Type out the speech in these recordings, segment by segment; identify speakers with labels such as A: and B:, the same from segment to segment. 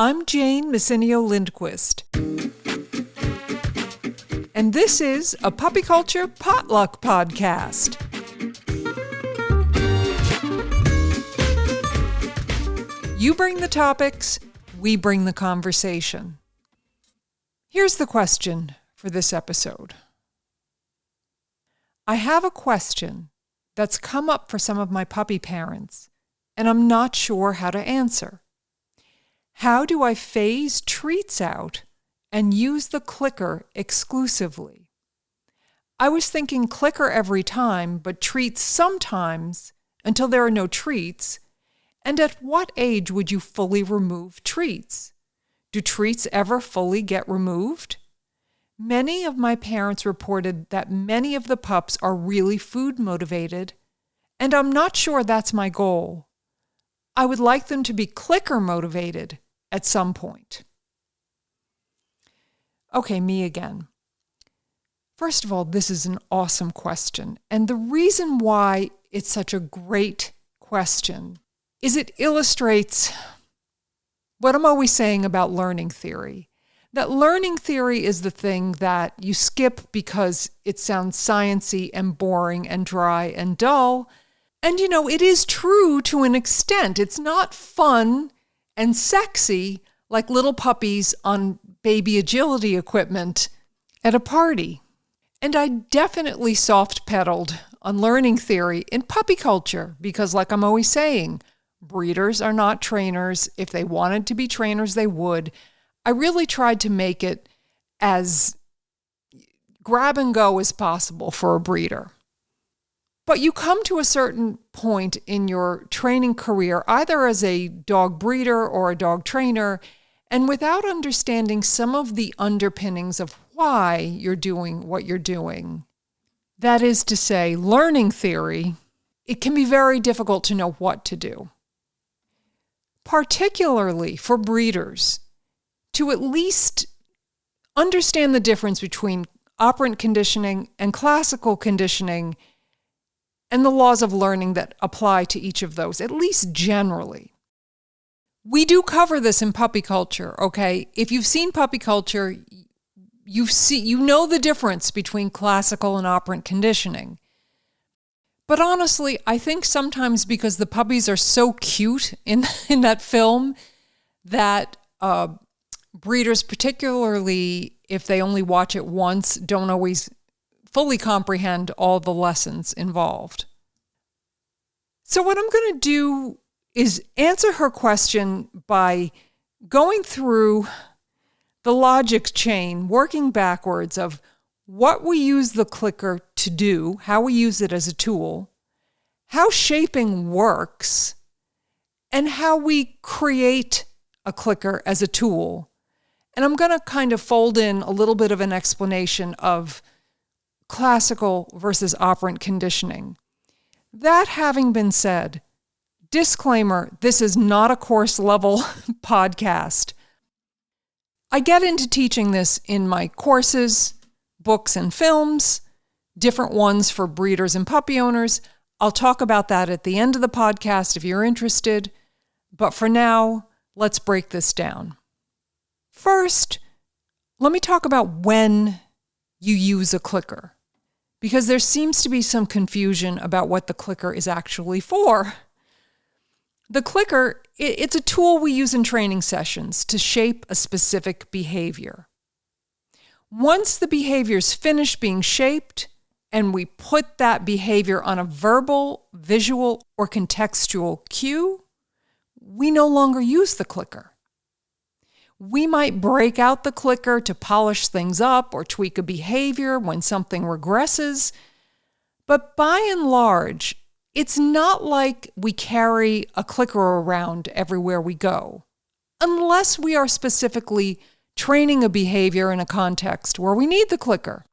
A: I'm Jane Messinio Lindquist, and this is a Puppy Culture Potluck podcast. You bring the topics, we bring the conversation. Here's the question for this episode. I have a question that's come up for some of my puppy parents, and I'm not sure how to answer. How do I phase treats out and use the clicker exclusively? I was thinking clicker every time, but treats sometimes until there are no treats. And at what age would you fully remove treats? Do treats ever fully get removed? Many of my parents reported that many of the pups are really food motivated, and I'm not sure that's my goal. I would like them to be clicker motivated at some point. Okay, me again. First of all, this is an awesome question. And the reason why it's such a great question is it illustrates what I'm always saying about learning theory. That learning theory is the thing that you skip because it sounds sciencey and boring and dry and dull. And it is true to an extent. It's not fun and sexy like little puppies on baby agility equipment at a party. And I definitely soft pedaled on learning theory in puppy culture because, like I'm always saying, breeders are not trainers. If they wanted to be trainers, they would. I really tried to make it as grab and go as possible for a breeder. But you come to a certain point in your training career, either as a dog breeder or a dog trainer, and without understanding some of the underpinnings of why you're doing what you're doing, that is to say, learning theory, it can be very difficult to know what to do. Particularly for breeders, to at least understand the difference between operant conditioning and classical conditioning and the laws of learning that apply to each of those, at least generally. We do cover this in puppy culture, okay? If you've seen puppy culture, you know the difference between classical and operant conditioning. But honestly, I think sometimes because the puppies are so cute in that film that breeders, particularly if they only watch it once, don't always fully comprehend all the lessons involved. So what I'm going to do is answer her question by going through the logic chain, working backwards of what we use the clicker to do, how we use it as a tool, how shaping works, and how we create a clicker as a tool. And I'm going to kind of fold in a little bit of an explanation of classical versus operant conditioning. That having been said, disclaimer, this is not a course level podcast. I get into teaching this in my courses, books and films, different ones for breeders and puppy owners. I'll talk about that at the end of the podcast if you're interested. But for now, let's break this down. First, let me talk about when you use a clicker, because there seems to be some confusion about what the clicker is actually for. The clicker, it's a tool we use in training sessions to shape a specific behavior. Once the behavior is finished being shaped, and we put that behavior on a verbal, visual, or contextual cue, we no longer use the clicker. We might break out the clicker to polish things up or tweak a behavior when something regresses, but by and large, it's not like we carry a clicker around everywhere we go, unless we are specifically training a behavior in a context where we need the clicker.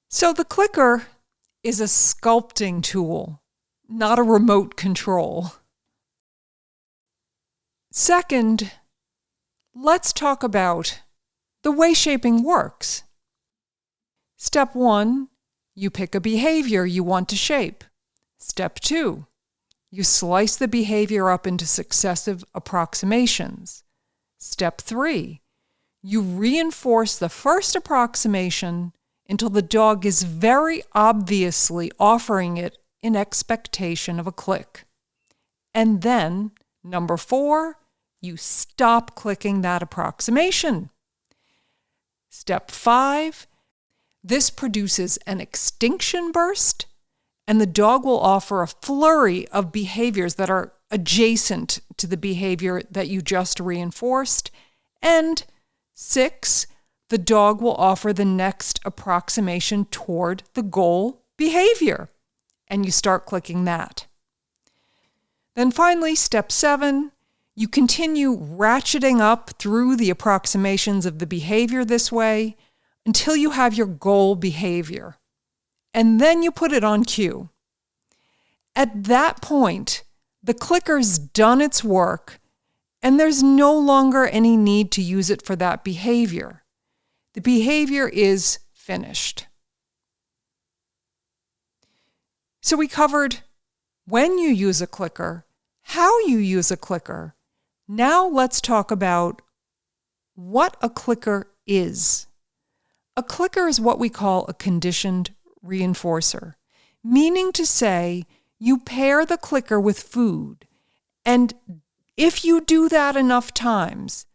A: So the clicker is a sculpting tool, not a remote control. Second, let's talk about the way shaping works. Step 1, you pick a behavior you want to shape. Step 2, you slice the behavior up into successive approximations. Step 3, you reinforce the first approximation until the dog is very obviously offering it in expectation of a click. And then, number 4, you stop clicking that approximation. Step 5, this produces an extinction burst, and the dog will offer a flurry of behaviors that are adjacent to the behavior that you just reinforced. And 6, the dog will offer the next approximation toward the goal behavior, and you start clicking that. Then finally, step 7, you continue ratcheting up through the approximations of the behavior this way until you have your goal behavior. And then you put it on cue. At that point, the clicker's done its work, and there's no longer any need to use it for that behavior. The behavior is finished. So we covered when you use a clicker, how you use a clicker. Now let's talk about what a clicker is. A clicker is what we call a conditioned reinforcer, meaning to say you pair the clicker with food, and if you do that enough times,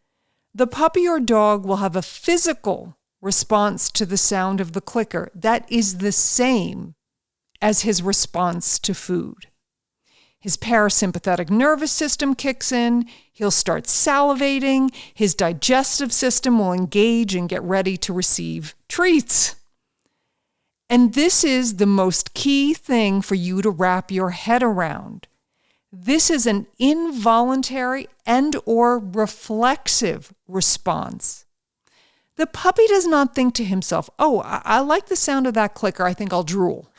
A: the puppy or dog will have a physical response to the sound of the clicker that is the same as his response to food. His parasympathetic nervous system kicks in, he'll start salivating, his digestive system will engage and get ready to receive treats. And this is the most key thing for you to wrap your head around. This is an involuntary and or reflexive response. The puppy does not think to himself, oh, I like the sound of that clicker, I think I'll drool.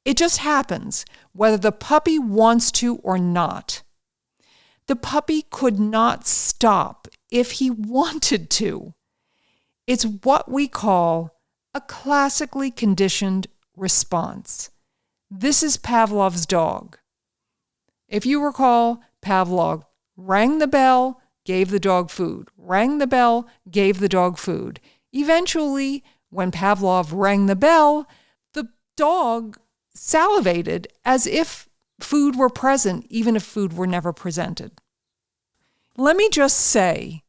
A: It just happens, whether the puppy wants to or not. The puppy could not stop if he wanted to. It's what we call a classically conditioned response. This is Pavlov's dog. If you recall, Pavlov rang the bell, gave the dog food, rang the bell, gave the dog food. Eventually, when Pavlov rang the bell, the dog salivated as if food were present, even if food were never presented. Let me just say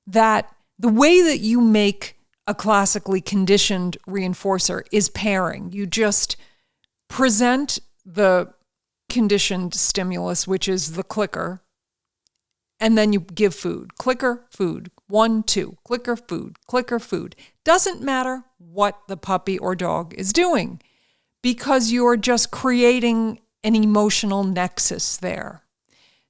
A: that the way that you make a classically conditioned reinforcer is pairing. You just present the conditioned stimulus, which is the clicker, and then you give food. Clicker, food. 1, 2. Clicker, food. Clicker, food. Doesn't matter what the puppy or dog is doing, because you're just creating an emotional nexus there.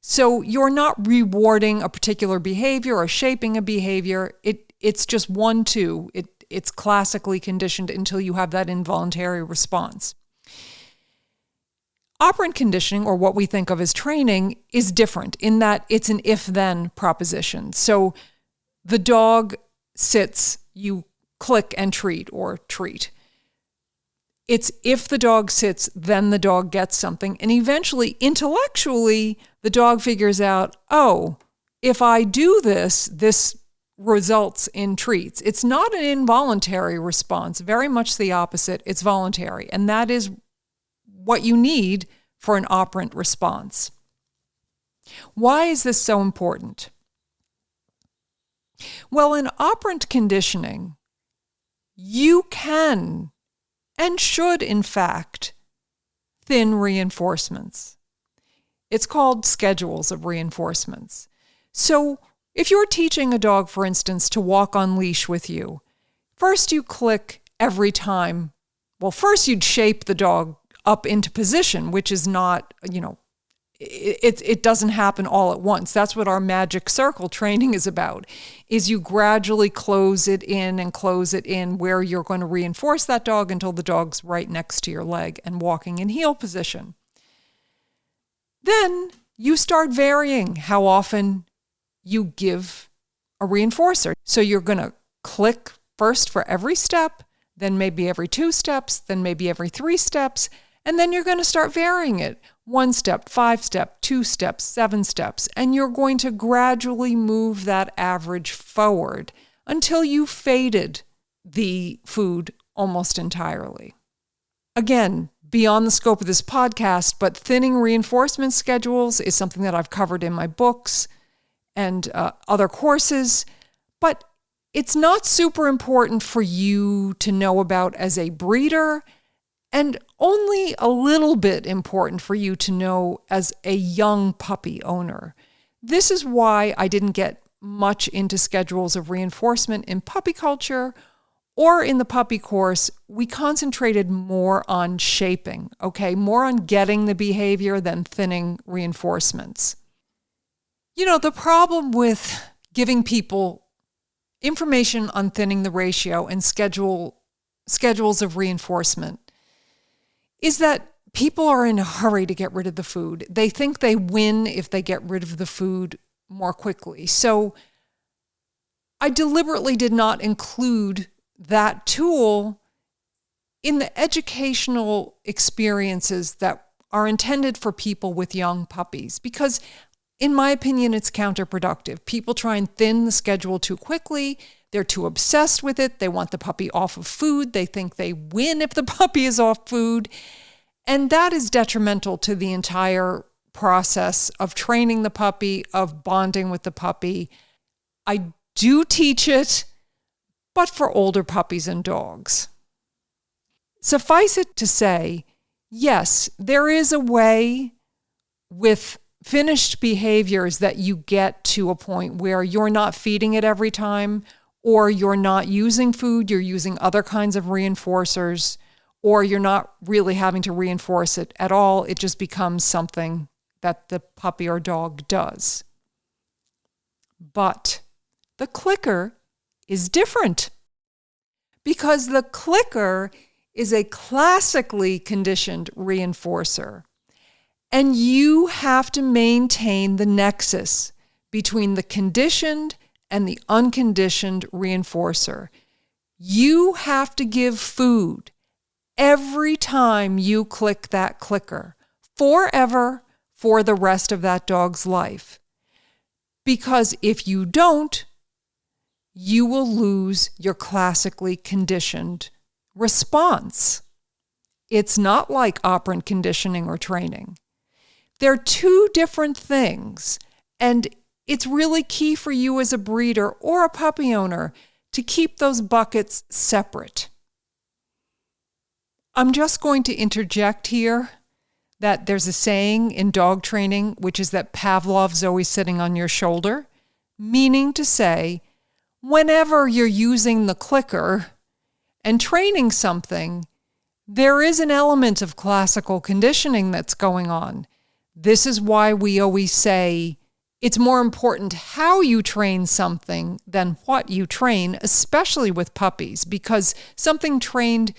A: So you're not rewarding a particular behavior or shaping a behavior. It's just 1, 2. It's classically conditioned until you have that involuntary response. Operant conditioning, or what we think of as training, is different in that it's an if-then proposition. So the dog sits, you click and treat or treat. It's if the dog sits, then the dog gets something. And eventually, intellectually, the dog figures out, oh, if I do this, this results in treats. It's not an involuntary response, very much the opposite. It's voluntary. And that is what you need for an operant response. Why is this so important? Well, in operant conditioning, you can and should, in fact, thin reinforcements. It's called schedules of reinforcements. So if you're teaching a dog, for instance, to walk on leash with you, first you click every time. Well, first you'd shape the dog up into position, which is not, it doesn't happen all at once. That's what our magic circle training is about, is you gradually close it in where you're going to reinforce that dog until the dog's right next to your leg and walking in heel position. Then you start varying how often you give a reinforcer. So you're going to click first for every step, then maybe every 2 steps, then maybe every 3 steps, and then you're going to start varying it. 1 step, 5 step, 2 steps, 7 steps, and you're going to gradually move that average forward until you faded the food almost entirely. Again, beyond the scope of this podcast, but thinning reinforcement schedules is something that I've covered in my books and other courses, but it's not super important for you to know about as a breeder, and only a little bit important for you to know as a young puppy owner. This is why I didn't get much into schedules of reinforcement in puppy culture or in the puppy course. We concentrated more on shaping, okay? More on getting the behavior than thinning reinforcements. You know, the problem with giving people information on thinning the ratio and schedules of reinforcement is that people are in a hurry to get rid of the food. They think they win if they get rid of the food more quickly. So I deliberately did not include that tool in the educational experiences that are intended for people with young puppies, because in my opinion, it's counterproductive. People try and thin the schedule too quickly. They're too obsessed with it. They want the puppy off of food. They think they win if the puppy is off food. And that is detrimental to the entire process of training the puppy, of bonding with the puppy. I do teach it, but for older puppies and dogs. Suffice it to say, yes, there is a way with finished behaviors that you get to a point where you're not feeding it every time, or you're not using food, you're using other kinds of reinforcers, or you're not really having to reinforce it at all. It just becomes something that the puppy or dog does. But the clicker is different, because the clicker is a classically conditioned reinforcer. And you have to maintain the nexus between the conditioned and the unconditioned reinforcer. You have to give food every time you click that clicker, forever, for the rest of that dog's life. Because if you don't, you will lose your classically conditioned response. It's not like operant conditioning or training. They're two different things, and it's really key for you as a breeder or a puppy owner to keep those buckets separate. I'm just going to interject here that there's a saying in dog training, which is that Pavlov's always sitting on your shoulder, meaning to say, whenever you're using the clicker and training something, there is an element of classical conditioning that's going on. This is why we always say it's more important how you train something than what you train, especially with puppies, because something trained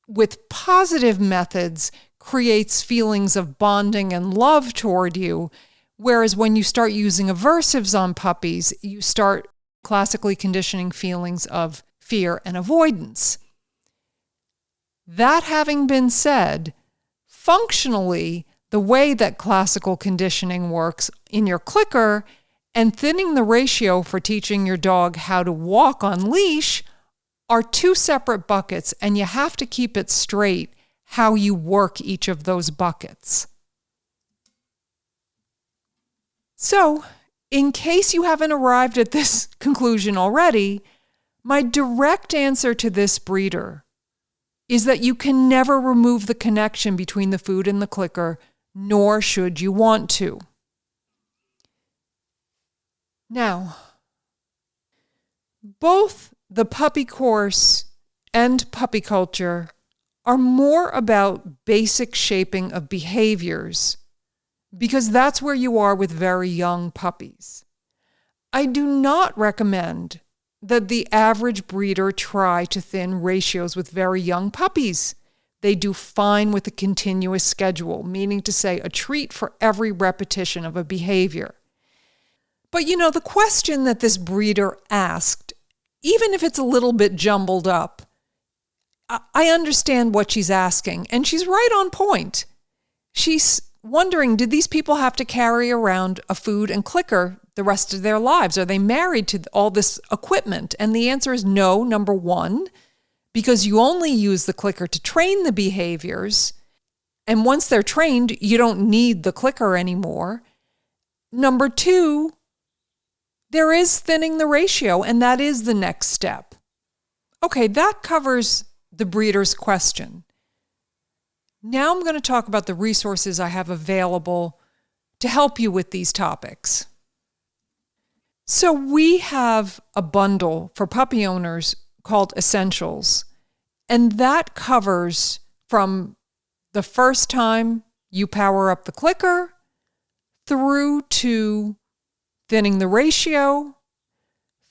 A: with positive methods creates feelings of bonding and love toward you, whereas when you start using aversives on puppies, you start classically conditioning feelings of fear and avoidance. That having been said, functionally, the way that classical conditioning works in your clicker and thinning the ratio for teaching your dog how to walk on leash are two separate buckets, and you have to keep it straight how you work each of those buckets. So, in case you haven't arrived at this conclusion already, my direct answer to this breeder is that you can never remove the connection between the food and the clicker, nor should you want to. Now, both the puppy course and puppy culture are more about basic shaping of behaviors, because that's where you are with very young puppies. I do not recommend that the average breeder try to thin ratios with very young puppies. They do fine with a continuous schedule, meaning to say a treat for every repetition of a behavior. But you know, the question that this breeder asked, even if it's a little bit jumbled up, I understand what she's asking, and she's right on point. She wondering, did these people have to carry around a food and clicker the rest of their lives? Are they married to all this equipment? And the answer is no, number one, because you only use the clicker to train the behaviors. And once they're trained, you don't need the clicker anymore. Number two, there is thinning the ratio, and that is the next step. Okay, that covers the breeder's question. Now I'm going to talk about the resources I have available to help you with these topics. So we have a bundle for puppy owners called Essentials, and that covers from the first time you power up the clicker through to thinning the ratio,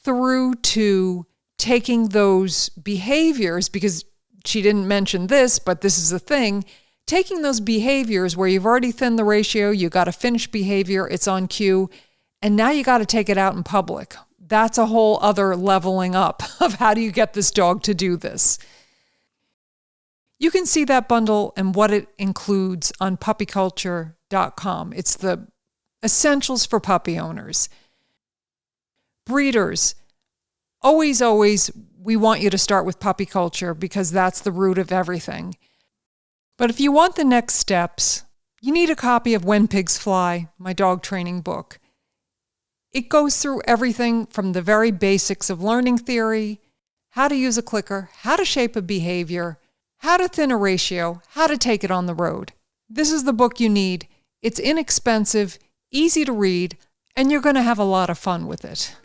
A: through to taking those behaviors, because she didn't mention this, but this is a thing, taking those behaviors where you've already thinned the ratio, you got a finished behavior, it's on cue, and now you got to take it out in public. That's a whole other leveling up of how do you get this dog to do this. You can see that bundle and what it includes on puppyculture.com. It's the essentials for puppy owners. Breeders, always, we want you to start with puppy culture because that's the root of everything. But if you want the next steps, you need a copy of When Pigs Fly, my dog training book. It goes through everything from the very basics of learning theory, how to use a clicker, how to shape a behavior, how to thin a ratio, how to take it on the road. This is the book you need. It's inexpensive, easy to read, and you're going to have a lot of fun with it.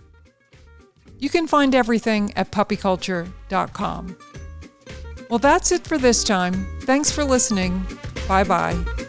A: You can find everything at puppyculture.com. Well, that's it for this time. Thanks for listening. Bye-bye.